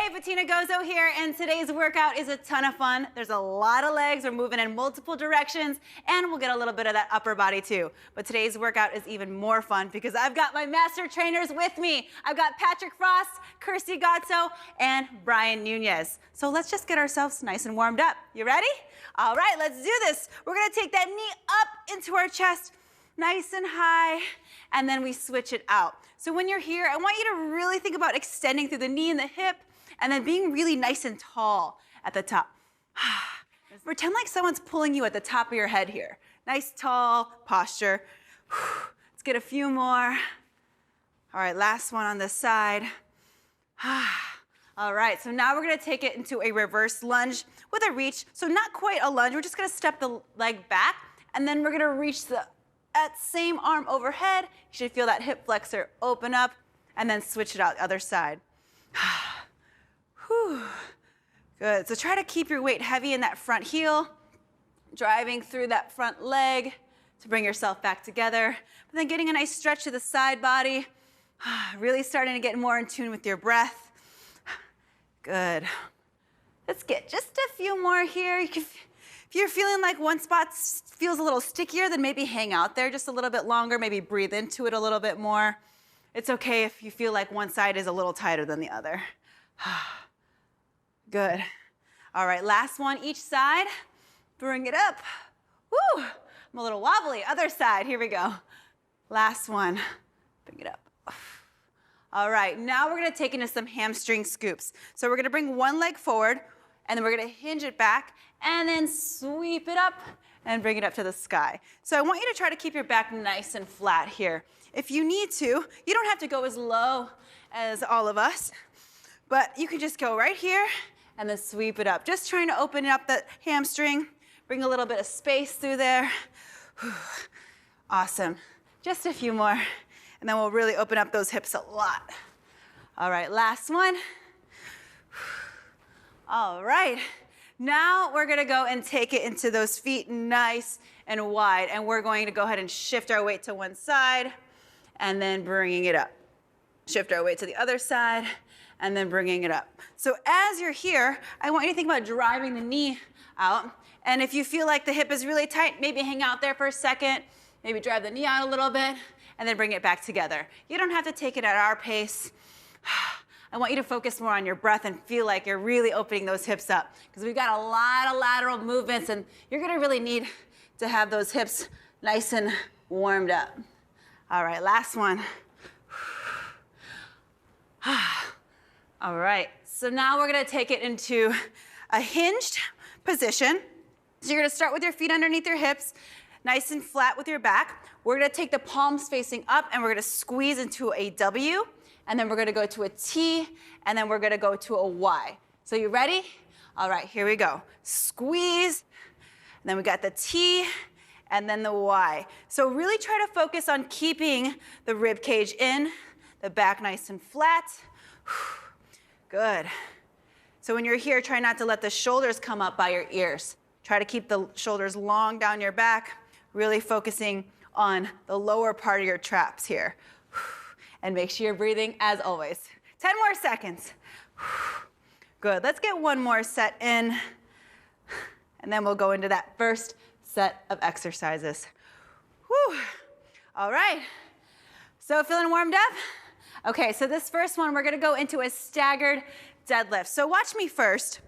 Hey, Betina Gozo here, and today's workout is a ton of fun. There's a lot of legs, we're moving in multiple directions, and we'll get a little bit of that upper body too. But today's workout is even more fun because I've got my master trainers with me. I've got Patrick Frost, Kirsty Godso, and Brian Nunez. So let's just get ourselves nice and warmed up. You ready? All right, let's do this. We're gonna take that knee up into our chest, nice and high, and then we switch it out. So when you're here, I want you to really think about extending through the knee and the hip, and then being really nice and tall at the top. Pretend like someone's pulling you at the top of your head here. Nice, tall posture. Let's get a few more. All right, last one on this side. All right, so now we're gonna take it into a reverse lunge with a reach. So not quite a lunge, we're just gonna step the leg back, and then we're gonna reach that same arm overhead. You should feel that hip flexor open up, and then switch it out the other side. Whew. Good, so try to keep your weight heavy in that front heel, driving through that front leg to bring yourself back together, but then getting a nice stretch to the side body, really starting to get more in tune with your breath. Good. Let's get just a few more here. If you're feeling like one spot feels a little stickier, then maybe hang out there just a little bit longer, maybe breathe into it a little bit more. It's okay if you feel like one side is a little tighter than the other. Good. All right, last one each side. Bring it up. Woo! I'm a little wobbly. Other side, here we go. Last one. Bring it up. All right, now we're gonna take into some hamstring scoops. So we're gonna bring one leg forward, and then we're gonna hinge it back, and then sweep it up, and bring it up to the sky. So I want you to try to keep your back nice and flat here. If you need to, you don't have to go as low as all of us, but you can just go right here, and then sweep it up. Just trying to open up that hamstring, bring a little bit of space through there. Awesome. Just a few more, and then we'll really open up those hips a lot. All right, last one. All right, now we're gonna go and take it into those feet nice and wide, and we're going to go ahead and shift our weight to one side, and then bringing it up. Shift our weight to the other side, and then bringing it up. So as you're here, I want you to think about driving the knee out. And if you feel like the hip is really tight, maybe hang out there for a second, maybe drive the knee out a little bit, and then bring it back together. You don't have to take it at our pace. I want you to focus more on your breath and feel like you're really opening those hips up, because we've got a lot of lateral movements, and you're gonna really need to have those hips nice and warmed up. All right, last one. All right, so now we're gonna take it into a hinged position. So you're gonna start with your feet underneath your hips, nice and flat with your back. We're gonna take the palms facing up, and we're gonna squeeze into a W, and then we're gonna go to a T, and then we're gonna go to a Y. So you ready? All right, here we go. Squeeze, and then we got the T, and then the Y. So really try to focus on keeping the rib cage in, the back nice and flat. Good. So when you're here, try not to let the shoulders come up by your ears. Try to keep the shoulders long down your back, really focusing on the lower part of your traps here. And make sure you're breathing as always. 10 more seconds. Good, let's get one more set in, and then we'll go into that first set of exercises. Whew. All right, so feeling warmed up? Okay, so this first one, we're gonna go into a staggered deadlift. So watch me first.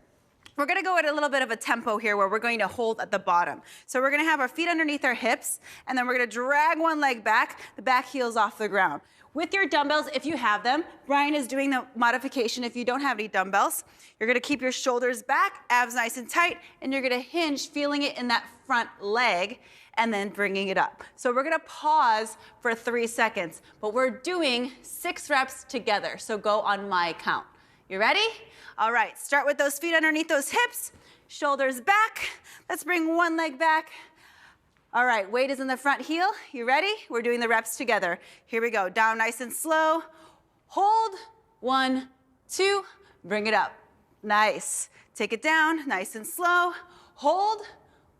We're gonna go at a little bit of a tempo here where we're going to hold at the bottom. So we're gonna have our feet underneath our hips, and then we're gonna drag one leg back, the back heel's off the ground. With your dumbbells, if you have them, Brian is doing the modification if you don't have any dumbbells. You're gonna keep your shoulders back, abs nice and tight, and you're gonna hinge, feeling it in that front leg, and then bringing it up. So we're gonna pause for 3 seconds, but we're doing 6 reps together, so go on my count. You ready? All right, start with those feet underneath those hips, shoulders back. Let's bring one leg back. All right, weight is in the front heel. You ready? We're doing the reps together. Here we go, down nice and slow. Hold, 1, 2, bring it up. Nice. Take it down, nice and slow. Hold,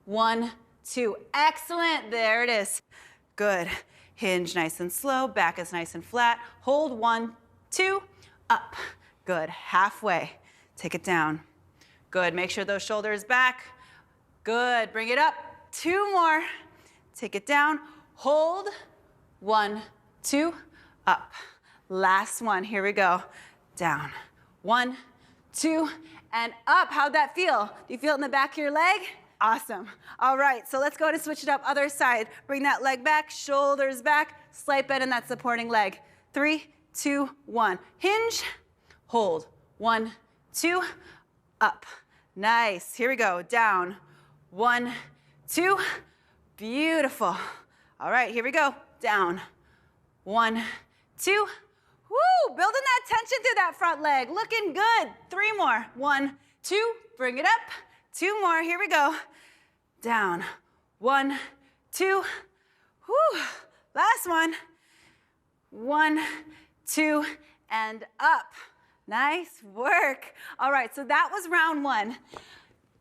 1, 2. Excellent, there it is. Good. Hinge nice and slow, back is nice and flat. Hold, 1, 2, up. Good, halfway. take it down. Good, make sure those shoulders back. Good, bring it up. 2 more, take it down, hold. 1, 2, up. Last one, here we go. Down, 1, 2, and up. How'd that feel? Do you feel it in the back of your leg? Awesome. All right, so let's go ahead and switch it up. Other side. Bring that leg back, shoulders back, slight bend in that supporting leg. 3, 2, 1. Hinge, hold. 1, 2, up. Nice. Here we go. Down. 1, 2. Beautiful. All right, here we go. Down. 1, 2. Woo! Building that tension through that front leg. Looking good. 3 more. 1, 2. Bring it up. 2 more. Here we go. Down. 1, 2. Woo! Last one. 1, 2, and up. Nice work. All right, so that was round 1.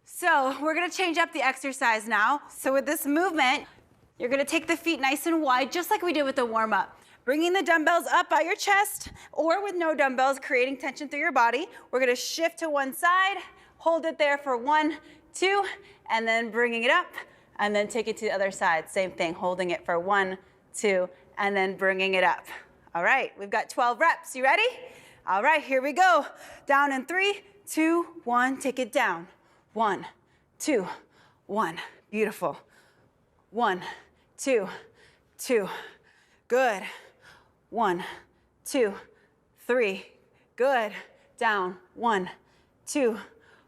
So we're gonna change up the exercise now. So with this movement, you're gonna take the feet nice and wide, just like we did with the warm-up. Bringing the dumbbells up by your chest, or with no dumbbells, creating tension through your body. We're gonna shift to one side, hold it there for 1, 2, and then bringing it up, and then take it to the other side. Same thing, holding it for 1, 2, and then bringing it up. All right, we've got 12 reps. You ready? All right, here we go. Down in 3, 2, 1, take it down. 1, 2, 1. Beautiful. 1, 2, 2. Good. 1, 2, 3. Good. Down. 1, 2,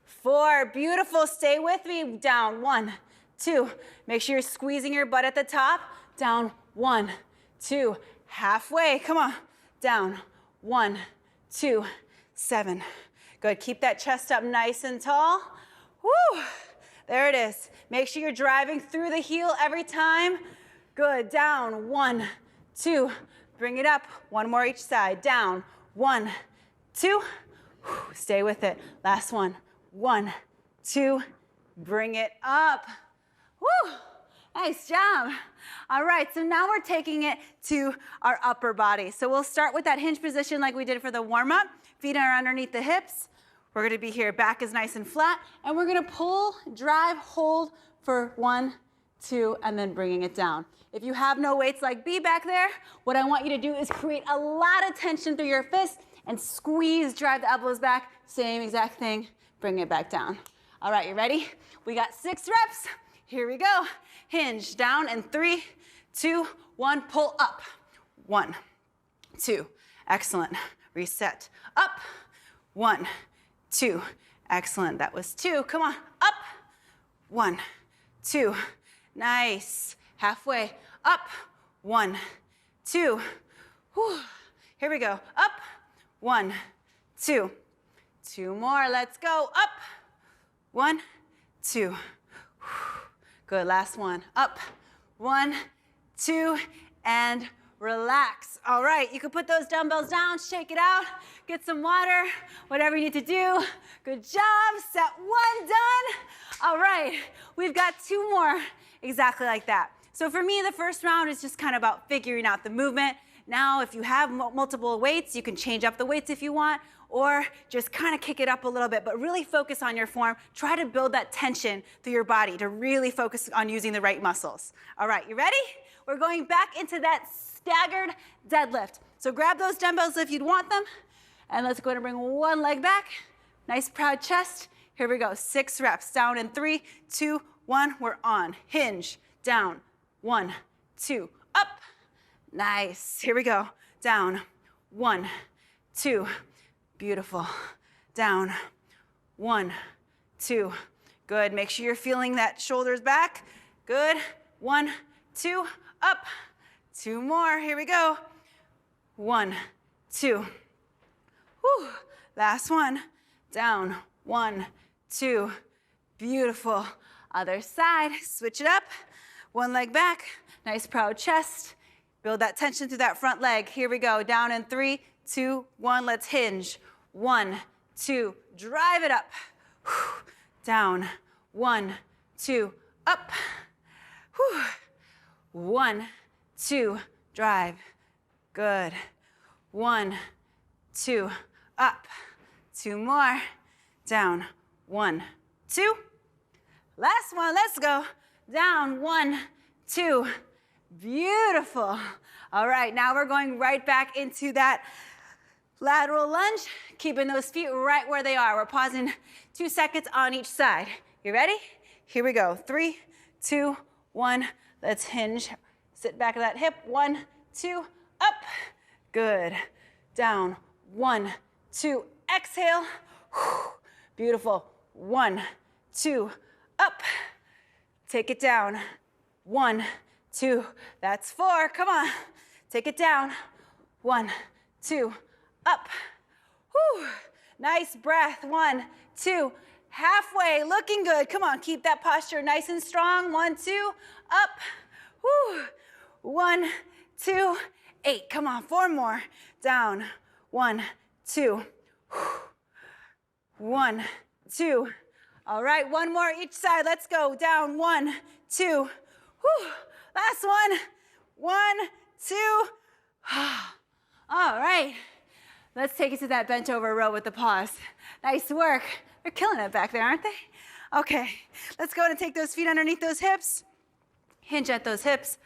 4. Beautiful. Stay with me. Down. 1, 2. Make sure you're squeezing your butt at the top. Down. 1, 2. Halfway. Come on. Down. 1, 2, 7. Good. Keep that chest up nice and tall. Woo! There it is. Make sure you're driving through the heel every time. Good. Down. 1, 2. Bring it up. 1 more each side. Down. 1, 2. Stay with it. Last one. 1, 2. Bring it up. Woo! Nice job. All right, so now we're taking it to our upper body. So we'll start with that hinge position like we did for the warm-up. Feet are underneath the hips. We're gonna be here, back is nice and flat, and we're gonna pull, drive, hold for 1, 2, and then bringing it down. If you have no weights like B back there, what I want you to do is create a lot of tension through your fists and squeeze, drive the elbows back, same exact thing, bring it back down. All right, you ready? We got 6 reps. Here we go. Hinge down in 3, 2, 1, pull up. 1, 2, excellent. Reset, up. 1, 2, excellent. That was 2. Come on, up. 1, 2, nice. Halfway, up. 1, 2. Whew. Here we go. Up. 1, 2. 2 more. Let's go. Up. 1, 2. Good. Last one. Up. 1, 2, and relax. All right. You can put those dumbbells down, shake it out, get some water, whatever you need to do. Good job. Set 1 done. All right. We've got 2 more exactly like that. So for me, the first round is just kind of about figuring out the movement. Now, if you have multiple weights, you can change up the weights if you want, or just kind of kick it up a little bit, but really focus on your form. Try to build that tension through your body to really focus on using the right muscles. All right, you ready? We're going back into that staggered deadlift. So grab those dumbbells if you'd want them, and let's go ahead and bring one leg back. Nice proud chest. Here we go, 6 reps. Down in 3, 2, 1, we're on. Hinge, down, 1, 2, up. Nice, here we go. Down, 1, 2, beautiful. Down, 1, 2, good. Make sure you're feeling that shoulders back. Good, 1, 2, up. 2 more, here we go. 1, 2. Whew. Last one, down, 1, 2, beautiful. Other side, switch it up. 1 leg back, nice proud chest. Build that tension through that front leg. Here we go, down in 3, 2, 1, let's hinge. 1, 2, drive it up. Down, 1, 2, up. 1, 2, drive. Good. 1, 2, up. 2 more. down, 1, 2. Last one, let's go. Down, 1, 2. Beautiful. All right, now we're going right back into that lateral lunge, keeping those feet right where they are. We're pausing 2 seconds on each side. You ready? Here we go. 3, 2, 1. Let's hinge. Sit back of that hip. 1, 2, up. Good. Down. 1, 2. Exhale. Beautiful. 1, 2, up. Take it down. 1, 2. That's 4. Come on. Take it down. 1, 2, up. Whew. Nice breath. 1, 2. Halfway. Looking good. Come on. Keep that posture nice and strong. 1, 2. Up. Whew. 1, 2. 8. Come on. 4 more. Down. 1, 2. 1, 2. All right. 1 more each side. Let's go. Down. 1, 2. Whew. Last one. 1, 2. All right. Let's take it to that bent over row with the pause. Nice work. They're killing it back there, aren't they? Okay. Let's go ahead and take those feet underneath those hips. Hinge at those hips.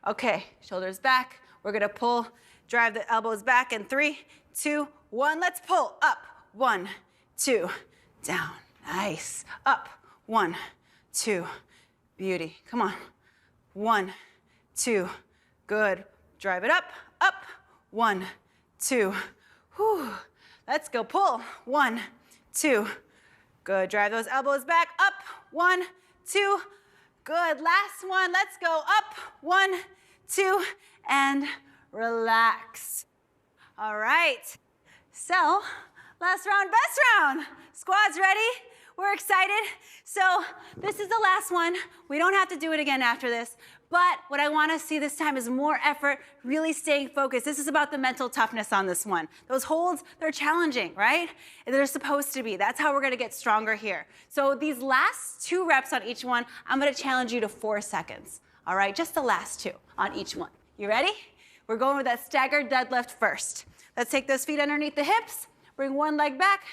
Okay. Shoulders back. We're going to pull, drive the elbows back in 3, 2, 1. Let's pull up. 1, 2. Down. Nice. Up. 1, 2. Beauty. Come on. 1, 2. Good. Drive it up. Up. 1, 2. Whew. Let's go. Pull. 1, 2. Good. Drive those elbows back. Up. 1, 2. Good. Last one. Let's go. Up. 1, 2. And relax. All right. So, last round, best round. Squads ready? We're excited. So this is the last one. We don't have to do it again after this. But what I want to see this time is more effort, really staying focused. This is about the mental toughness on this one. Those holds, they're challenging, right? They're supposed to be. That's how we're going to get stronger here. So these last 2 reps on each one, I'm going to challenge you to 4 seconds. All right, just the last 2 on each one. You ready? We're going with that staggered deadlift first. Let's take those feet underneath the hips. Bring one leg back.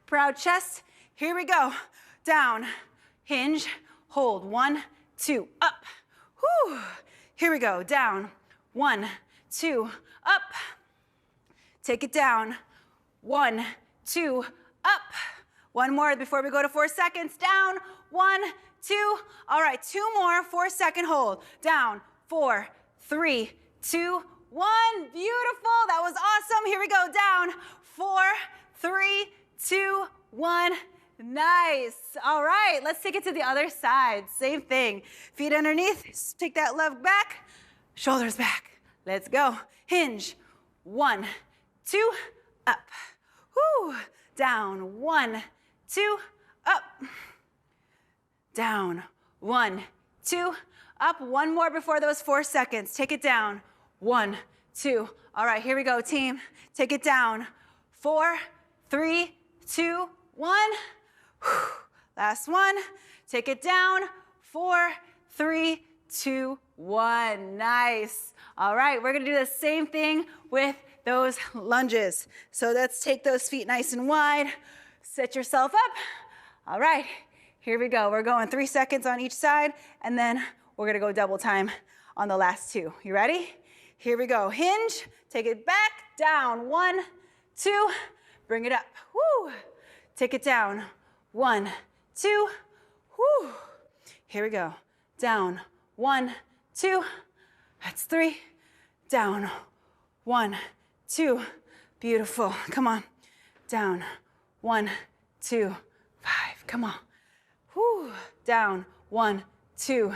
Proud chest. Here we go. Down. Hinge. Hold. 1, 2. Up. Whew. Here we go. Down. 1, 2. Up. Take it down. 1, 2. Up. One more before we go to 4 seconds. Down. 1, 2. All right. 2 more. 4-second hold. Down. 4, 3, 2, 1. Beautiful. That was awesome. Here we go. Down. 4, 3, 2, 1. Nice. All right. Let's take it to the other side. Same thing. Feet underneath. Take that leg back. Shoulders back. Let's go. Hinge. 1, 2. Up. Whoo. Down. 1, 2. Up. Down. 1, 2. Up. One more before those 4 seconds. Take it down. 1, 2. All right. Here we go, team. Take it down. 4, 3, 2, 1. Last one. Take it down. 4, 3, 2, 1. Nice. All right, we're going to do the same thing with those lunges. So let's take those feet nice and wide. Set yourself up. All right, here we go. We're going 3 seconds on each side, and then we're going to go double time on the last 2. You ready? Here we go. Hinge. Take it back. Down. 1, 2. Bring it up. Woo. Take it down. 1, 2. Woo. Here we go. Down. 1, 2. That's 3. Down. 1, 2. Beautiful. Come on. Down. 1, 2, 5. Come on. Woo. Down. 1, 2.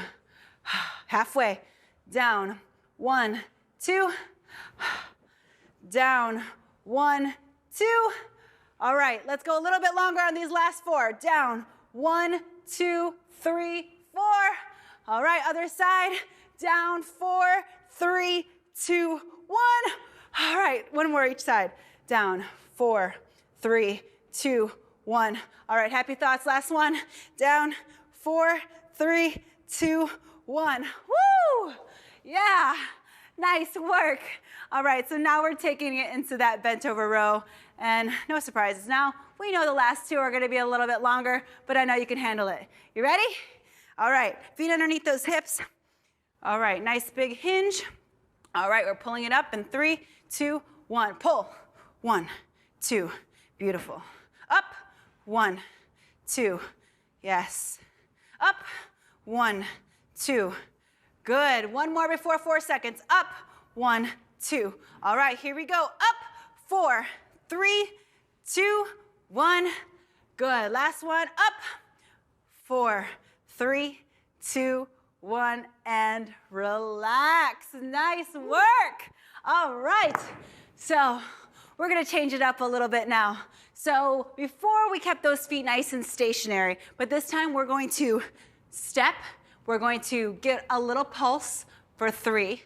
Halfway. Down. 1, 2. Down. 1, 2. All right, let's go a little bit longer on these last 4. Down. 1, 2, 3, 4. All right, other side. Down. 4, 3, 2, 1. All right, one more each side. Down. 4, 3, 2, 1. All right, happy thoughts. Last one. Down. 4, 3, 2, 1. Woo! Yeah. Nice work. All right, so now we're taking it into that bent over row. And no surprises. Now, we know the last two are gonna be a little bit longer, but I know you can handle it. You ready? All right, feet underneath those hips. All right, nice big hinge. All right, we're pulling it up in 3, 2, 1. Pull. 1, 2. Beautiful. Up. 1, 2. Yes. Up. 1, 2. Good. One more before 4 seconds. Up. 1, 2. All right, here we go. Up. 4, 3, 2, 1. Good. Last one. Up. 4, 3, 2, 1. And relax. Nice work. All right. So we're going to change it up a little bit now. So before we kept those feet nice and stationary, but this time we're going to step. We're going to get a little pulse for 3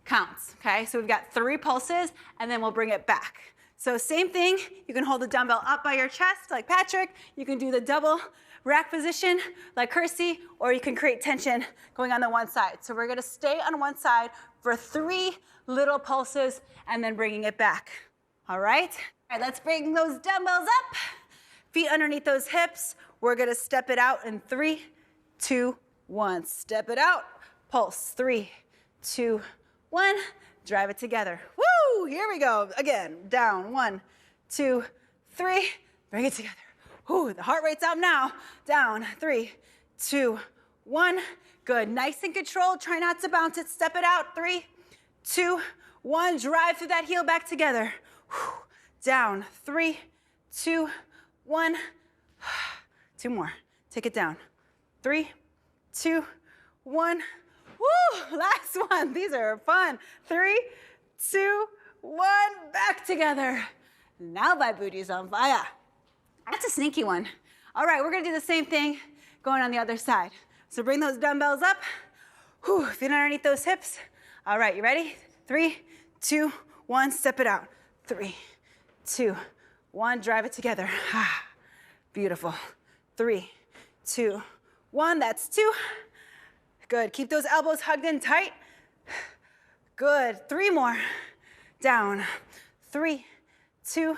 counts, okay? So we've got 3 pulses, and then we'll bring it back. So same thing, you can hold the dumbbell up by your chest like Patrick. You can do the double rack position like Kirsty, or you can create tension going on the one side. So we're gonna stay on one side for 3 little pulses and then bringing it back, all right? All right, let's bring those dumbbells up. Feet underneath those hips. We're gonna step it out in 3, 2, 1. Step it out, pulse, 3, 2, 1. Drive it together. Woo, here we go. Again, down, 1, 2, 3. Bring it together. Ooh, the heart rate's up now. Down, 3, 2, 1. Good, nice and controlled. Try not to bounce it. Step it out, 3, 2, 1. Drive through that heel back together. Down, 3, 2, 1. 2 more. Take it down. 3, 2, 1. Woo! Last one. These are fun. 3, 2, 1. Back together. Now my booty's on fire. That's a sneaky one. All right, we're gonna do the same thing going on the other side. So bring those dumbbells up. Whew, feet underneath those hips. All right, you ready? 3, 2, 1. Step it out. 3, 2, 1. Drive it together. Beautiful. 3, 2, 1. That's 2. Good. Keep those elbows hugged in tight. Good. 3 more. Down. 3, 2,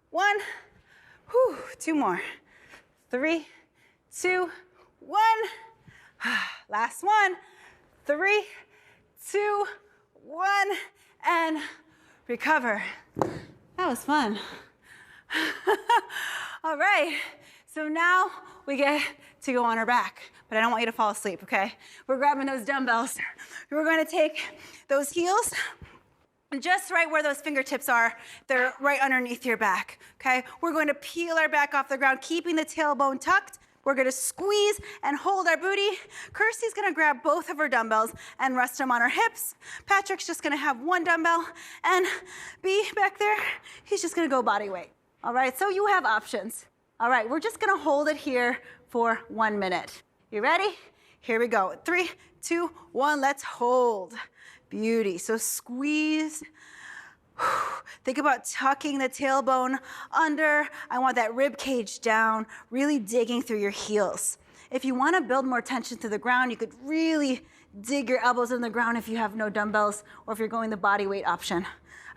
1. Whew. 2 more. 3, 2, 1. Last one. 3, 2, 1. And recover. That was fun. All right. So now we get to go on our back, but I don't want you to fall asleep, okay? We're grabbing those dumbbells. We're going to take those heels just right where those fingertips are. They're right underneath your back, okay? We're going to peel our back off the ground, keeping the tailbone tucked. We're going to squeeze and hold our booty. Kirsty's going to grab both of her dumbbells and rest them on her hips. Patrick's just going to have 1 dumbbell, and B back there, he's just going to go body weight. All right, so you have options. All right, we're just going to hold it here for 1 minute. You ready? Here we go. 3, 2, 1. Let's hold. Beauty. So squeeze. Think about tucking the tailbone under. I want that rib cage down, really digging through your heels. If you want to build more tension to the ground, you could really dig your elbows in the ground if you have no dumbbells or if you're going the body weight option.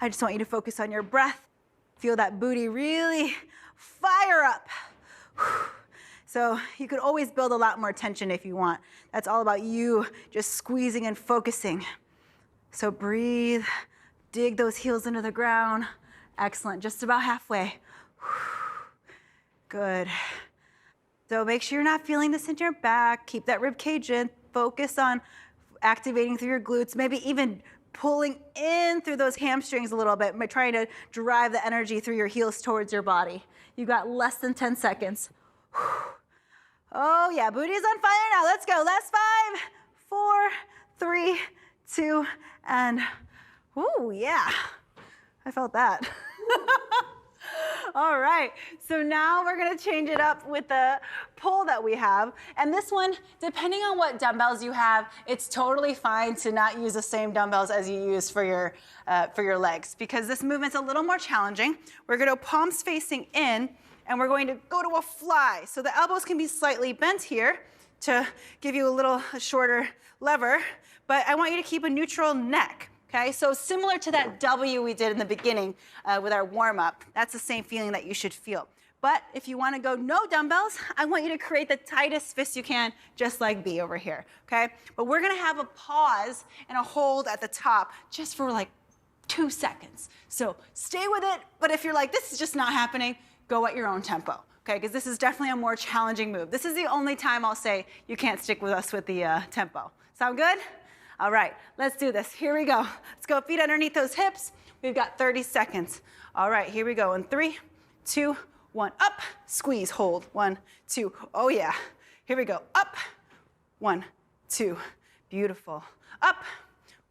I just want you to focus on your breath. Feel that booty really fire up. So you could always build a lot more tension if you want. That's all about you just squeezing and focusing. So breathe, dig those heels into the ground. Excellent, just about halfway. Good. So make sure you're not feeling this in your back. Keep that rib cage in. Focus on activating through your glutes, maybe even pulling in through those hamstrings a little bit, trying to drive the energy through your heels towards your body. You got less than 10 seconds. Oh yeah, booty is on fire now. Let's go. Last 5, 4, 3, 2, and ooh, yeah. I felt that. All right, so now we're gonna change it up with the pull that we have. And this one, depending on what dumbbells you have, it's totally fine to not use the same dumbbells as you use for your legs, because this movement's a little more challenging. We're gonna go palms facing in, and we're going to go to a fly. So the elbows can be slightly bent here to give you a shorter lever, but I want you to keep a neutral neck. Okay, so similar to that W we did in the beginning with our warm-up, that's the same feeling that you should feel. But if you want to go no dumbbells, I want you to create the tightest fist you can, just like B over here, okay? But we're going to have a pause and a hold at the top just for like 2 seconds. So stay with it, but if you're like, this is just not happening, go at your own tempo, okay? Because this is definitely a more challenging move. This is the only time I'll say you can't stick with us with the tempo. Sound good? All right, let's do this. Here we go. Let's go feet underneath those hips. We've got 30 seconds. All right, here we go in 3, 2, 1, up, squeeze, hold, 1, 2, oh yeah. Here we go, up, 1, 2, beautiful, up,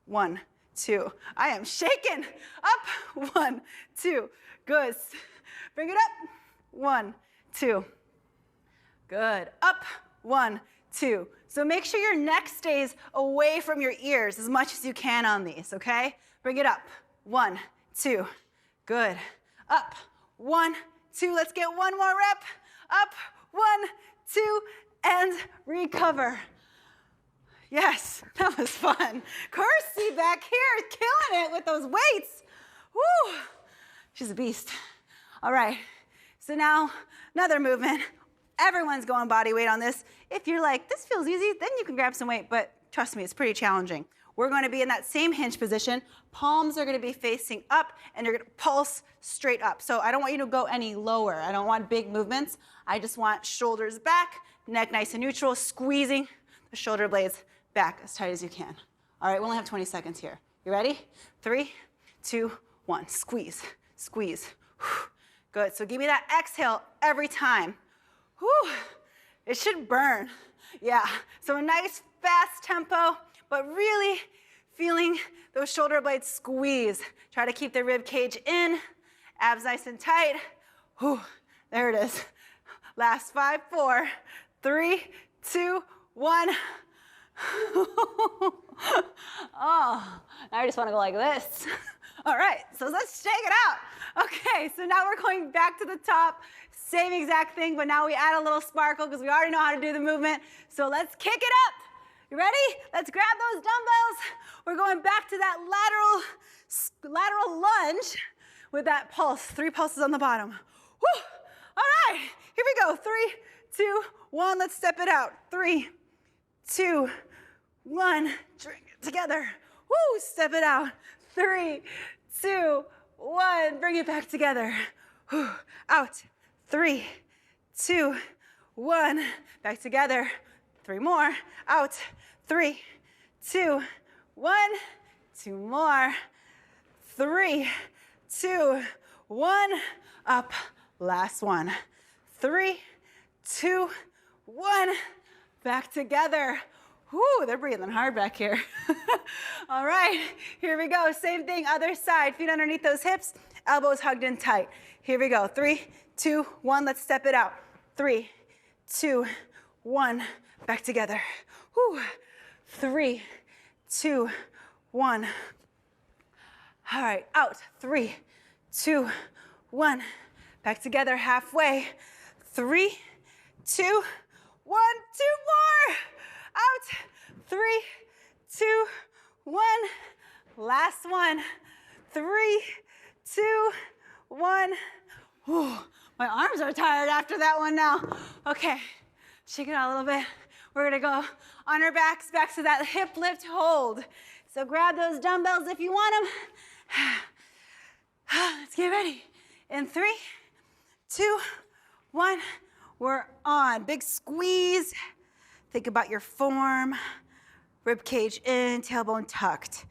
1, 2. I am shaking, up, 1, 2, good. Bring it up, 1, 2, good, up, 1, 2. So make sure your neck stays away from your ears as much as you can on these, okay? Bring it up, 1, 2, good, up, 1, 2, let's get one more rep. Up, 1, 2, and recover. Yes, that was fun. Kirsty back here, killing it with those weights. Woo, she's a beast. All right, so now another movement. Everyone's going body weight on this. If you're like, this feels easy, then you can grab some weight, but trust me, it's pretty challenging. We're going to be in that same hinge position. Palms are going to be facing up, and you're going to pulse straight up. So I don't want you to go any lower. I don't want big movements. I just want shoulders back, neck nice and neutral, squeezing the shoulder blades back as tight as you can. All right, we only have 20 seconds here. You ready? 3, 2, 1. Squeeze, squeeze. Good. So give me that exhale every time. Whew. It should burn. Yeah. So a nice fast tempo, but really feeling those shoulder blades squeeze. Try to keep the rib cage in, abs nice and tight. Whew, there it is. Last 5, 4, 3, 2, 1. Oh, now I just want to go like this. All right, so let's shake it out. Okay, so now we're going back to the top. Same exact thing, but now we add a little sparkle because we already know how to do the movement. So let's kick it up. You ready? Let's grab those dumbbells. We're going back to that lateral lunge with that pulse. 3 pulses on the bottom. Woo! All right, here we go. 3, 2, 1. Let's step it out. 3, 2, 1. Drink it together. Woo! Step it out. 3, 2, 1. Bring it back together. Whew. Out. 3, 2, 1. Back together. 3 more. Out. 3, 2, 1. 2 more. 3, 2, 1. Up. Last one. 3, 2, 1. Back together. Whoo, they're breathing hard back here. All right, here we go. Same thing, other side. Feet underneath those hips, elbows hugged in tight. Here we go. 3, 2, 1. Let's step it out. 3, 2, 1. Back together. Whoo. 3, 2, 1. All right, out. 3, 2, 1. Back together halfway. 3, 2, 1. 2 more. Out. 3, 2, 1. Last one. 3, 2, 1. Whew. My arms are tired after that one now. Okay, shake it out a little bit. We're gonna go on our backs, back to that hip lift hold. So grab those dumbbells if you want them. Let's get ready. In 3, 2, 1. We're on. Big squeeze. Think about your form. Rib cage in, tailbone tucked.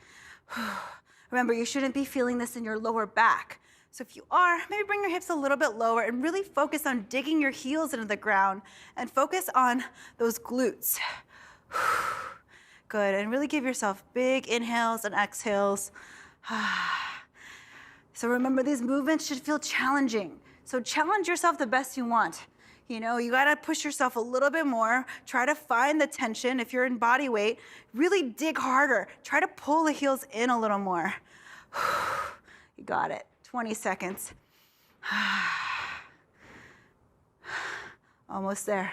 Remember, you shouldn't be feeling this in your lower back. So if you are, maybe bring your hips a little bit lower and really focus on digging your heels into the ground and focus on those glutes. Good, and really give yourself big inhales and exhales. So remember, these movements should feel challenging. So challenge yourself the best you want. You know, you gotta push yourself a little bit more. Try to find the tension. If you're in body weight, really dig harder. Try to pull the heels in a little more. You got it. 20 seconds. Almost there.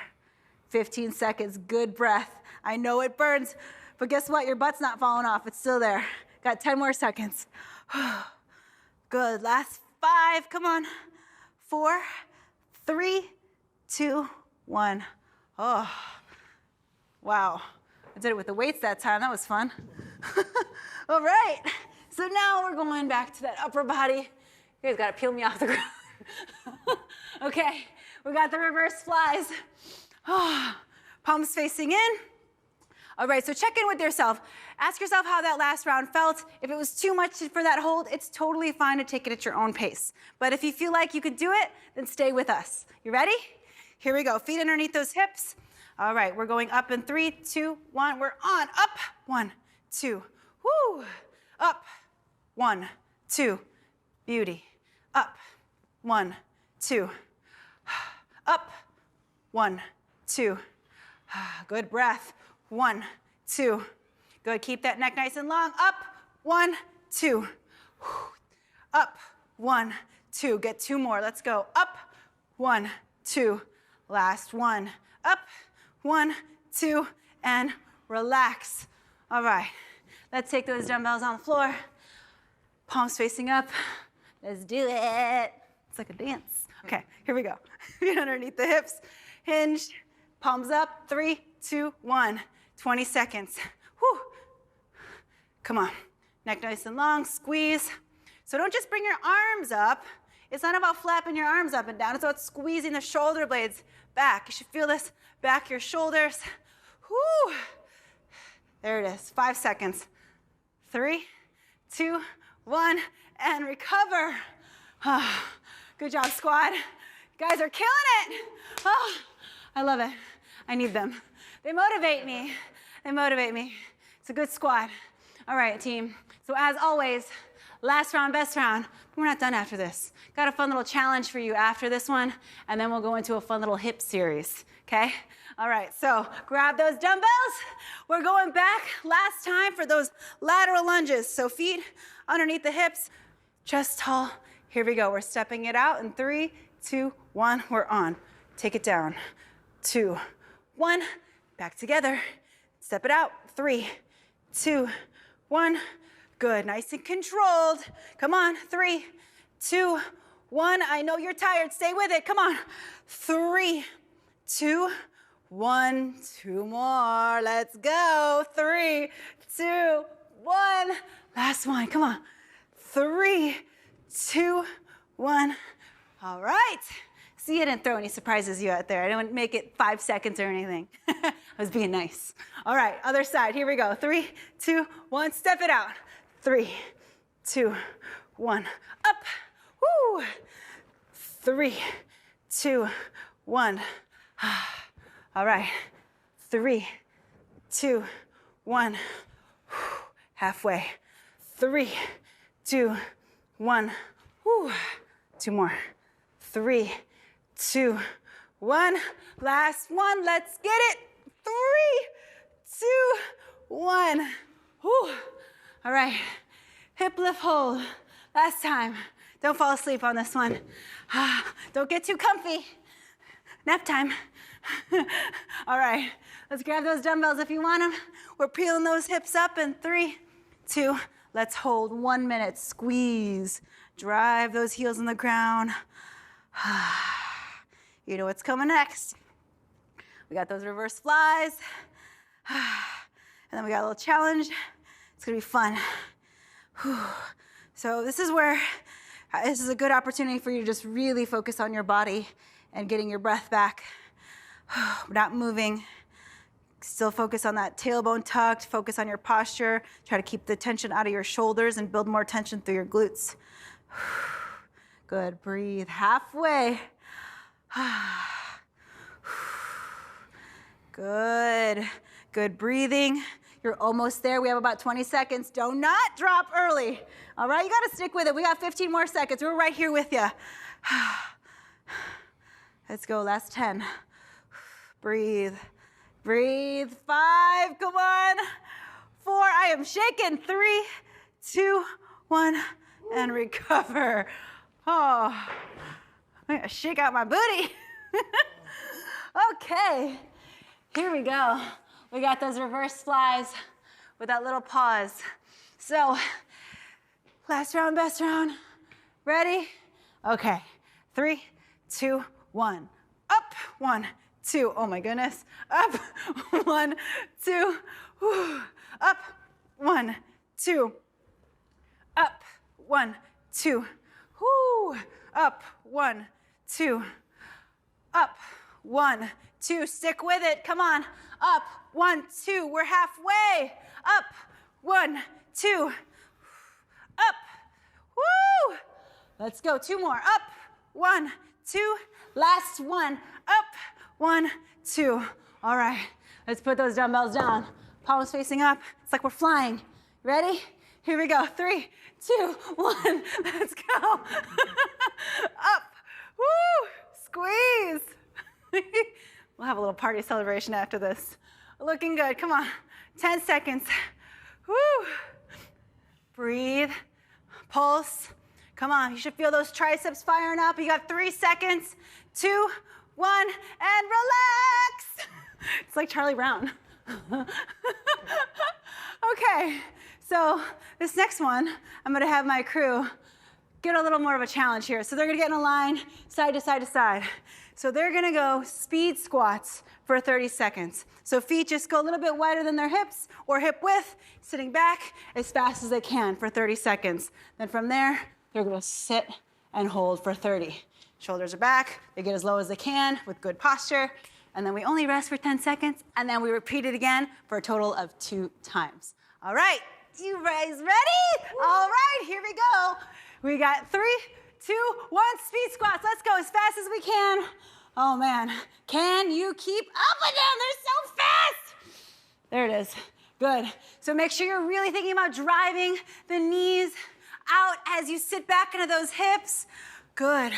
15 seconds, good breath. I know it burns, but guess what? Your butt's not falling off. It's still there. got 10 more seconds. Good, last 5, come on. 4, 3, 2, 1. Oh, wow. I did it with the weights that time, that was fun. All right, so now we're going back to that upper body. You guys gotta peel me off the ground. Okay, we got the reverse flies. Oh, palms facing in. All right, so check in with yourself. Ask yourself how that last round felt. If it was too much for that hold, it's totally fine to take it at your own pace. But if you feel like you could do it, then stay with us. You ready? Here we go, feet underneath those hips. All right, we're going up in 3, 2, 1, we're on, up, 1, 2, woo, up, 1, 2, beauty, up, 1, 2, up, 1, 2, good breath, 1, 2, good, keep that neck nice and long, up, 1, 2, up, 1, 2, get 2 more, let's go, up, 1, 2, last one, up, 1, 2, and relax. All right, let's take those dumbbells on the floor, palms facing up, let's do it. It's like a dance. Okay, here we go. Feet underneath the hips, hinge, palms up, 3, 2, 1, 20 seconds. Whew. Come on, neck nice and long, squeeze. So don't just bring your arms up. It's not about flapping your arms up and down, it's about squeezing the shoulder blades back. You should feel this back your shoulders. Whew. There it is, 5 seconds. 3, 2, 1, and recover. Oh, good job, squad. You guys are killing it. Oh, I love it. I need them. They motivate me. They motivate me. It's a good squad. All right, team. So as always, last round, best round. We're not done after this. Got a fun little challenge for you after this one, and then we'll go into a fun little hip series, okay? All right, so grab those dumbbells. We're going back last time for those lateral lunges. So feet underneath the hips, chest tall. Here we go, we're stepping it out in 3, 2, 1, we're on. Take it down, 2, 1, back together. Step it out, 3, 2, 1. Good, nice and controlled. Come on, 3, 2, 1. I know you're tired, stay with it, come on. 3, 2, 1, 2 more, let's go. 3, 2, 1. Last one, come on. 3, 2, 1. All right. See, I didn't throw any surprises you out there. I didn't make it 5 seconds or anything. I was being nice. All right, other side, here we go. 3, 2, 1, step it out. 3, 2, 1, up. Woo. 3, 2, 1. All right. 3, 2, 1. Halfway. 3, 2, 1. Woo. 2 more. 3, 2, 1. Last one. Let's get it. 3, 2, 1. Woo. All right. Hip lift hold. Last time. Don't fall asleep on this one. Don't get too comfy. Nap time. All right. Let's grab those dumbbells if you want them. We're peeling those hips up in 3, 2. Let's hold 1 minute. Squeeze. Drive those heels in the ground. You know what's coming next. We got those reverse flies. And then we got a little challenge. It's gonna be fun. So this is a good opportunity for you to just really focus on your body and getting your breath back. Not moving. Still focus on that tailbone tucked, focus on your posture. Try to keep the tension out of your shoulders and build more tension through your glutes. Good, breathe halfway. Good, good breathing. You're almost there. We have about 20 seconds. Do not drop early. All right, you gotta stick with it. We got 15 more seconds. We're right here with you. Let's go, last 10. Breathe, breathe. 5, come on. 4, I am shaking. 3, 2, 1, and recover. Oh, I'm gonna shake out my booty. Okay, here we go. We got those reverse flies with that little pause. So, last round, best round. Ready? Okay. 3, 2, 1. Up. 1, 2. Oh my goodness. Up. 1, 2. Whew. Up. 1, 2. Up. 1, 2. Whoo. Up. 1, 2. Up. 1, 2. Stick with it. Come on. Up. 1, 2. We're halfway. Up. 1, 2. Up. Woo. Let's go. 2 more. Up. 1, 2. Last one. Up. 1, 2. All right. Let's put those dumbbells down. Palms facing up. It's like we're flying. Ready? Here we go. 3, 2, 1. Let's go. Up. Woo. Squeeze. We'll have a little party celebration after this. Looking good. Come on. 10 seconds. Woo. Breathe. Pulse. Come on. You should feel those triceps firing up. You got 3 seconds. 2, 1, and relax. It's like Charlie Brown. Okay. So this next one, I'm going to have my crew get a little more of a challenge here. So they're going to get in a line, side to side to side. So they're going to go speed squats for 30 seconds. So feet just go a little bit wider than their hips or hip width, sitting back as fast as they can for 30 seconds. Then from there, they're going to sit and hold for 30. Shoulders are back. They get as low as they can with good posture. And then we only rest for 10 seconds. And then we repeat it again for a total of 2 times. All right. You guys ready? All right. Here we go. We got 3, 2, 1. Speed squats. Let's go as fast as we can. Oh, man. Can you keep up with them? They're so fast. There it is. Good. So make sure you're really thinking about driving the knees out as you sit back into those hips. Good.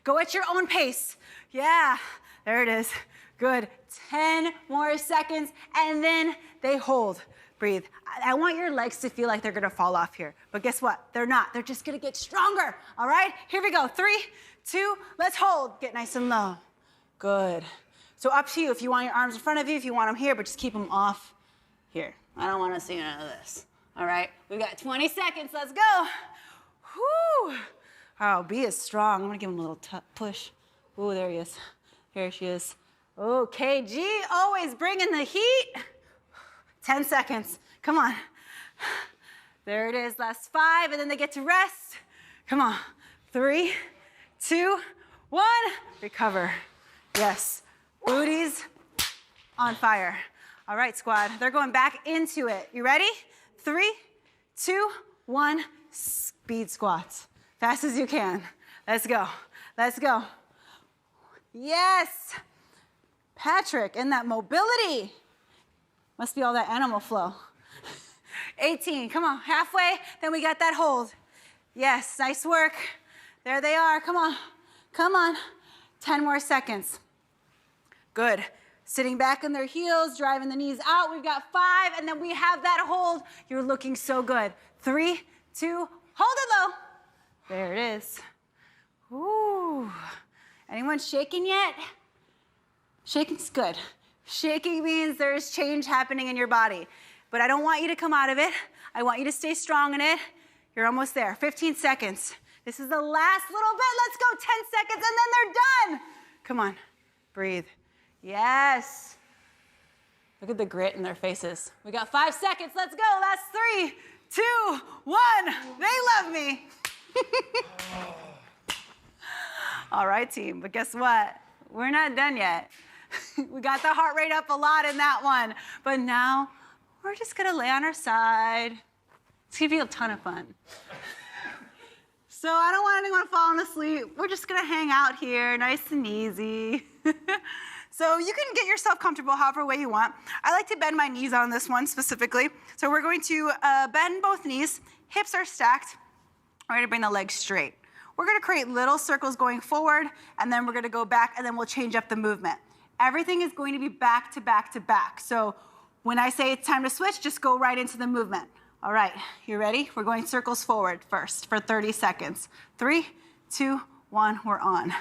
Go at your own pace. Yeah. There it is. Good. 10 more seconds, and then they hold. Breathe. I want your legs to feel like they're going to fall off here. But guess what? They're not. They're just going to get stronger. All right? Here we go. 3, 2, let's hold. Get nice and low. Good. So up to you if you want your arms in front of you, if you want them here, but just keep them off here. I don't want to see none of this. All right? We got 20 seconds. Let's go. Whoo. Oh, B is strong. I'm going to give him a little push. Ooh, there he is. Here she is. Okay, G, always bringing the heat. 10 seconds. Come on. There it is. Last 5, and then they get to rest. Come on. 3, 2, 1. Recover. Yes. Booties on fire. All right, squad. They're going back into it. You ready? 3, 2, 1. Speed squats. Fast as you can. Let's go. Let's go. Yes. Patrick, and that mobility. Must be all that animal flow. 18, come on, halfway, then we got that hold. Yes, nice work. There they are, come on, come on. 10 more seconds. Good. Sitting back in their heels, driving the knees out. We've got 5, and then we have that hold. You're looking so good. 3, 2, hold it low. There it is. Ooh. Anyone shaking yet? Shaking's good. Shaking means there's change happening in your body. But I don't want you to come out of it. I want you to stay strong in it. You're almost there. 15 seconds. This is the last little bit. Let's go. 10 seconds, and then they're done. Come on. Breathe. Yes. Look at the grit in their faces. We got 5 seconds. Let's go. Last 3, 2, 1. They love me. All right, team. But guess what? We're not done yet. We got the heart rate up a lot in that one. But now, we're just going to lay on our side. It's going to be a ton of fun. So I don't want anyone falling asleep. We're just going to hang out here, nice and easy. So you can get yourself comfortable however way you want. I like to bend my knees on this one specifically. So we're going to bend both knees. Hips are stacked. We're going to bring the legs straight. We're going to create little circles going forward, and then we're going to go back, and then we'll change up the movement. Everything is going to be back to back to back. So when I say it's time to switch, just go right into the movement. All right, you ready? We're going circles forward first for 30 seconds. 3, 2, 1, we're on.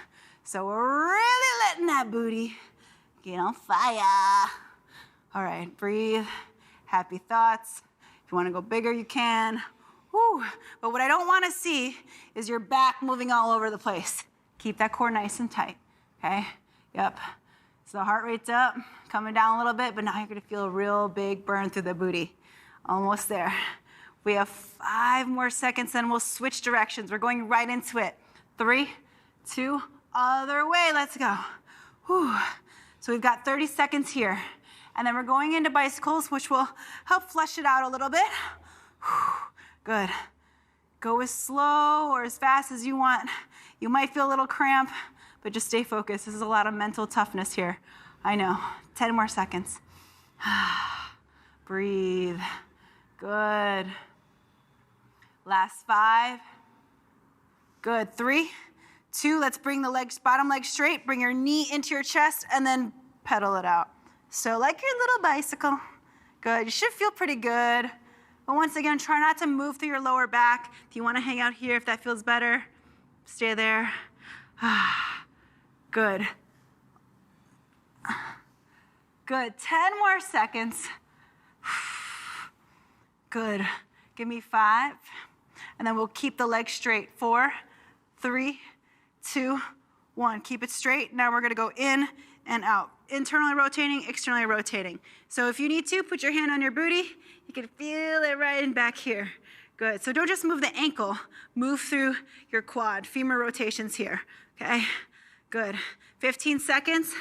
So we're really letting that booty get on fire. All right, breathe. Happy thoughts. If you wanna go bigger, you can. Woo. But what I don't wanna see is your back moving all over the place. Keep that core nice and tight, okay? Yep. So the heart rate's up, coming down a little bit, but now you're gonna feel a real big burn through the booty. Almost there. We have 5 more seconds, then we'll switch directions. We're going right into it. 3, 2, other way, let's go. Whew. So we've got 30 seconds here. And then we're going into bicycles, which will help flush it out a little bit. Whew. Good. Go as slow or as fast as you want. You might feel a little cramp, but just stay focused. This is a lot of mental toughness here. I know. 10 more seconds. Breathe. Good. Last 5. Good. 3, 2, let's bring the legs, bottom leg straight. Bring your knee into your chest and then pedal it out. So like your little bicycle. Good. You should feel pretty good. But once again, try not to move through your lower back. If you want to hang out here, if that feels better, stay there. Good. Good. 10 more seconds. Good. Give me 5. And then we'll keep the legs straight. 4, 3, 2, 1. Keep it straight. Now we're going to go in and out. Internally rotating, externally rotating. So if you need to, put your hand on your booty. You can feel it right in back here. Good. So don't just move the ankle. Move through your quad. Femur rotations here. Okay? Good. 15 seconds.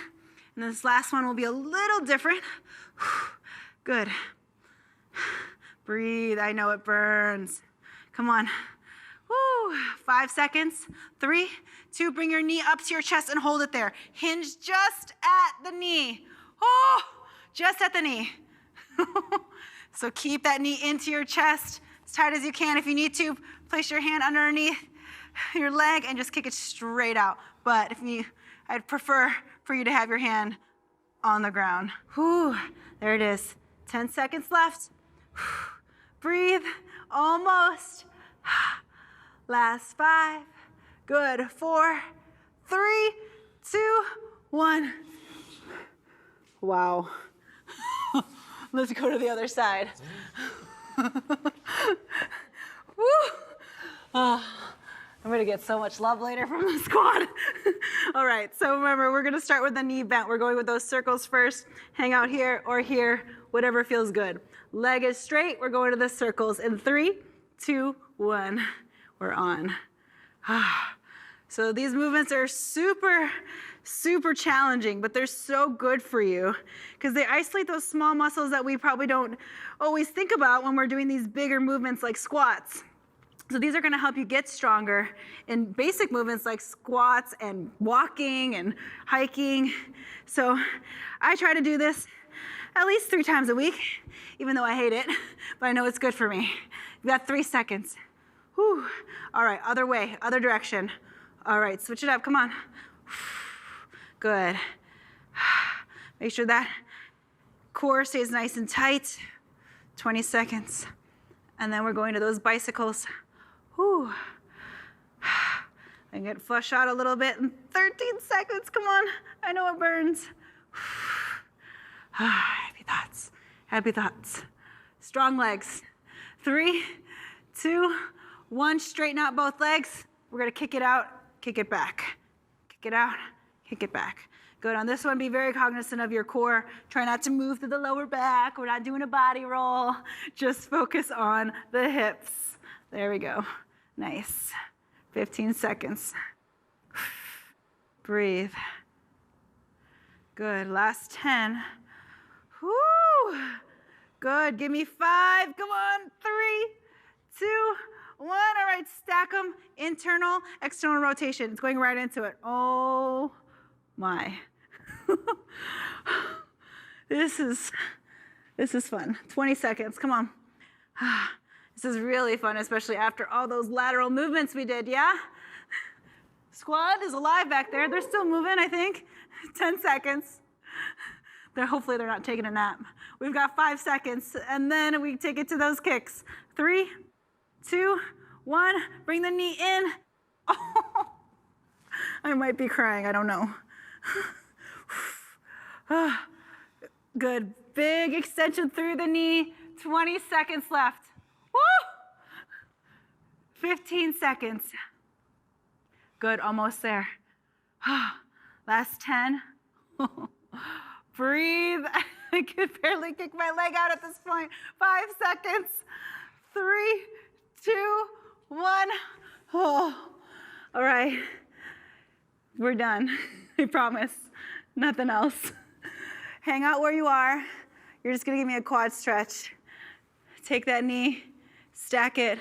And this last one will be a little different. Good. Breathe. I know it burns. Come on. Woo. 5 seconds. 3, 2, bring your knee up to your chest and hold it there. Hinge just at the knee. Oh, just at the knee. So keep that knee into your chest as tight as you can. If you need to, place your hand underneath your leg and just kick it straight out. But I'd prefer for you to have your hand on the ground. Whew, there it is. 10 seconds left. Breathe, almost. Last 5. Good. 4, 3, 2, 1. Wow. Let's go to the other side. Woo. I'm gonna get so much love later from the squad. All right, so remember, we're gonna start with the knee bent. We're going with those circles first. Hang out here or here, whatever feels good. Leg is straight, we're going to the circles. In 3, 2, 1, we're on. So these movements are super challenging, but they're so good for you because they isolate those small muscles that we probably don't always think about when we're doing these bigger movements like squats. So these are going to help you get stronger in basic movements like squats and walking and hiking. So I try to do this at least 3 times a week, even though I hate it, but I know it's good for me. You've got 3 seconds. Whew. All right, other way, other direction. All right, switch it up, come on. Good. Make sure that core stays nice and tight. 20 seconds. And then we're going to those bicycles. Whew. And get flush out a little bit in 13 seconds. Come on. I know it burns. Happy thoughts. Happy thoughts. Strong legs. 3, 2, 1. Straighten out both legs. We're going to kick it out, kick it back. Kick it out, kick it back. Good. On this one, be very cognizant of your core. Try not to move to the lower back. We're not doing a body roll. Just focus on the hips. There we go. Nice. 15 seconds. Breathe. Good. Last 10. Whoo! Good. Give me 5. Come on. 3, 2, 1. All right. Stack them. Internal, external rotation. It's going right into it. Oh my. This is fun. 20 seconds. Come on. This is really fun, especially after all those lateral movements we did, yeah? Squad is alive back there. They're still moving, I think. 10 seconds. Hopefully they're not taking a nap. We've got 5 seconds, and then we take it to those kicks. 3, 2, 1. Bring the knee in. Oh, I might be crying. I don't know. Good. Big extension through the knee. 20 seconds left. Woo! 15 seconds. Good, almost there. Last 10. Breathe. I could barely kick my leg out at this point. 5 seconds. 3, 2, 1. Oh. All right. We're done. I promise. Nothing else. Hang out where you are. You're just gonna give me a quad stretch. Take that knee, stack it,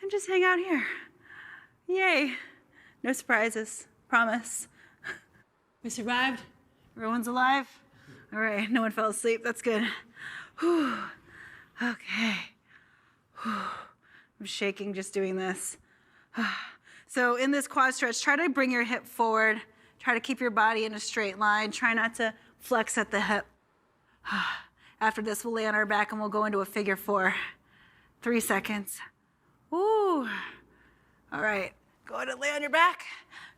and just hang out here. Yay. No surprises, promise. We survived. Everyone's alive. All right, no one fell asleep. That's good. Whew. Okay. Whew. I'm shaking just doing this. So in this quad stretch, try to bring your hip forward. Try to keep your body in a straight line. Try not to flex at the hip. After this, we'll lay on our back and we'll go into a figure 4. 3 seconds. Ooh. All right, go ahead and lay on your back.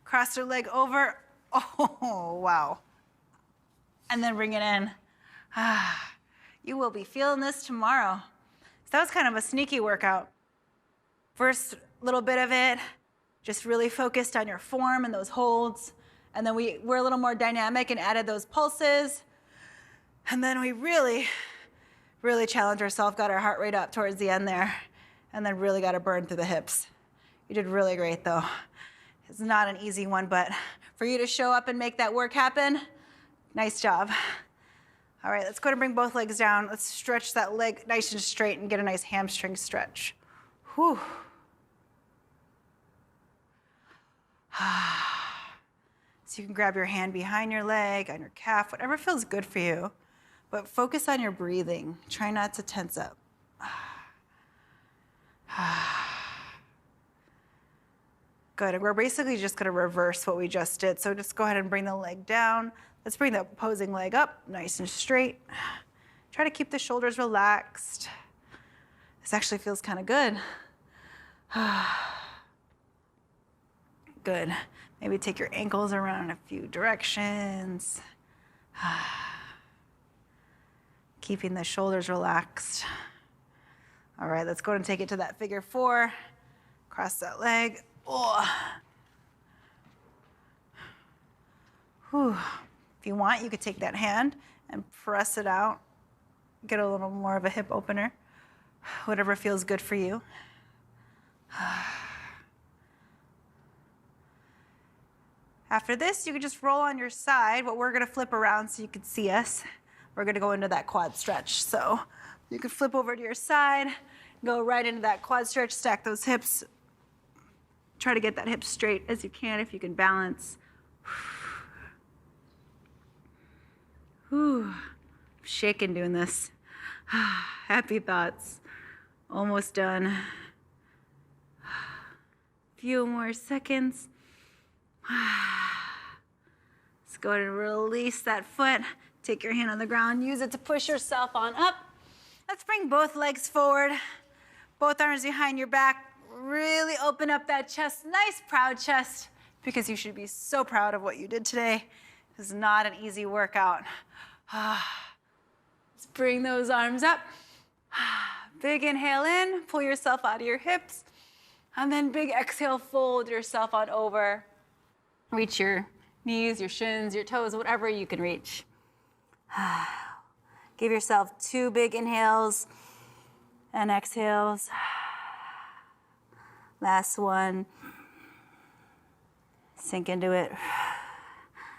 Cross your leg over. Oh, wow. And then bring it in. You will be feeling this tomorrow. So that was kind of a sneaky workout. First little bit of it, just really focused on your form and those holds. And then we were a little more dynamic and added those pulses. And then we really challenged ourselves, got our heart rate up towards the end there, and then really got to burn through the hips. You did really great, though. It's not an easy one, but for you to show up and make that work happen, nice job. All right, let's go ahead and bring both legs down. Let's stretch that leg nice and straight and get a nice hamstring stretch. Whew. So you can grab your hand behind your leg, on your calf, whatever feels good for you. But focus on your breathing. Try not to tense up. Good, and we're basically just gonna reverse what we just did. So just go ahead and bring the leg down. Let's bring the opposing leg up, nice and straight. Try to keep the shoulders relaxed. This actually feels kind of good. Good. Maybe take your ankles around in a few directions. Keeping the shoulders relaxed. All right, let's go ahead and take it to that figure 4. Cross that leg. Oh. Whew. If you want, you could take that hand and press it out. Get a little more of a hip opener. Whatever feels good for you. After this, you can just roll on your side, but we're gonna flip around so you can see us. We're gonna go into that quad stretch. So you can flip over to your side, go right into that quad stretch, stack those hips. Try to get that hip straight as you can if you can balance. Whew. I'm shaking doing this. Happy thoughts. Almost done. Few more seconds. Let's go ahead and release that foot. Take your hand on the ground, use it to push yourself on up. Let's bring both legs forward, both arms behind your back. Really open up that chest, nice proud chest, because you should be so proud of what you did today. This is not an easy workout. Let's bring those arms up. Big inhale in, pull yourself out of your hips, and then big exhale, fold yourself on over. Reach your knees, your shins, your toes, whatever you can reach. Give yourself 2 big inhales and exhales. Last one. Sink into it.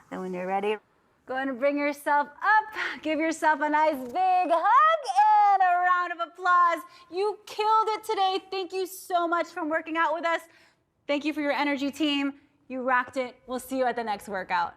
Then when you're ready, go ahead and bring yourself up. Give yourself a nice big hug and a round of applause. You killed it today. Thank you so much for working out with us. Thank you for your energy, team. You rocked it. We'll see you at the next workout.